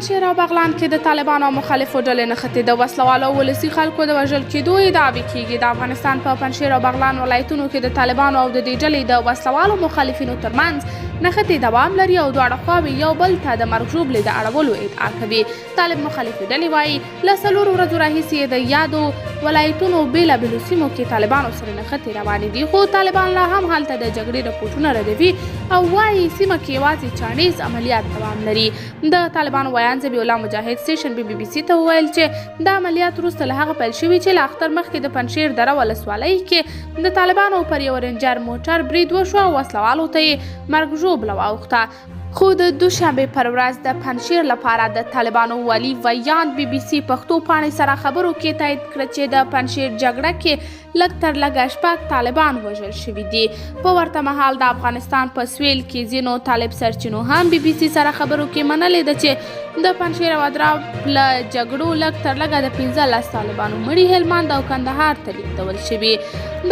پنجشیر او بغلان کې د طالبانو او مخالفو ډلې نښتې د وسلوالو او ولسي خلکو د وژل کېدو ادعاوې کېږي. د افغانستان په پنجشیر او بغلان ولایتونو کې د طالبانو او د دې ډلې د وسلوالو مخالفینو ترمنځ نښتې دوام لري او دواړه خواوې یو بل ته د مرګ ژوبلې د اړولو ادعا کوي. طالب مخالفې ډلې وایي له 4 ورځو راهیسې د یادو ولایتونو بېلابېلو سیمو کې طالبانو سره نښتې روانې دي، خو طالبان لا هم هلته د جګړې رپوټونه ردوي او وایي سیمه کې یوازې چاڼیز عملیات دوام لري. د طالبانو ویان ذبیح الله مجاهد سټیشن بي بي سي ته وویل چې د عملیات وروسته له هغه پیل شوي چې له اختر مخکې د پنجشیر دره ولسوالۍ کې د طالبانو پر یو رینجر موټر برید وشو او وسلوالو ته یې مرګ ژوبله واوښته. خو د دوشنبې پر ورځ د پنجشیر لپاره د طالبانو والي ویان بي بي سي پښتو پاڼې سره خبرو کې تایید کړه چې د پنجشیر جګړه کې لږ تر لږه 6 طالبان وژل شوي دي. په ورته مهال د افغانستان په سویل کې ځینو طالب سرچینو هم بي بي سي سره خبرو کې منلې ده چې د پنجشیر او ادراب له جګړو لږ تر لږه د 15 طالبانو مړي هلمند او کندهار ته لیږدول شوي.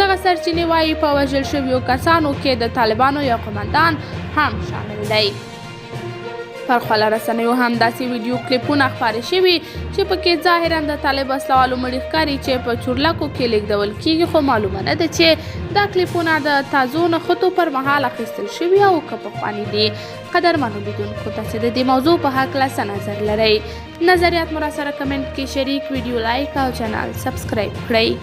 دغه سرچینې وایي په وژل شویو کسانو کې د طالبانو یو قمندان هم شامل دی. پر خپله رسنیو هم داسې ویډیو کلیپونه خپاره شوي چې پکې ظاهرا د طالب وسلوالو مړي ښکاري چې په چورلکو کې لیږدول کېږي، خو معلومه نه ده چې دا کلیپونه د تازو نښتو پر مهال اخیستل شوي او که پخواني دي. قدرمنو لیدونکو، تاسې د دې موضوع په هکله څه نظر لرئ؟ نظریات مو راسره کمنټ کې شریک، ویډیو لایک او چینل سبسکرایب کړئ.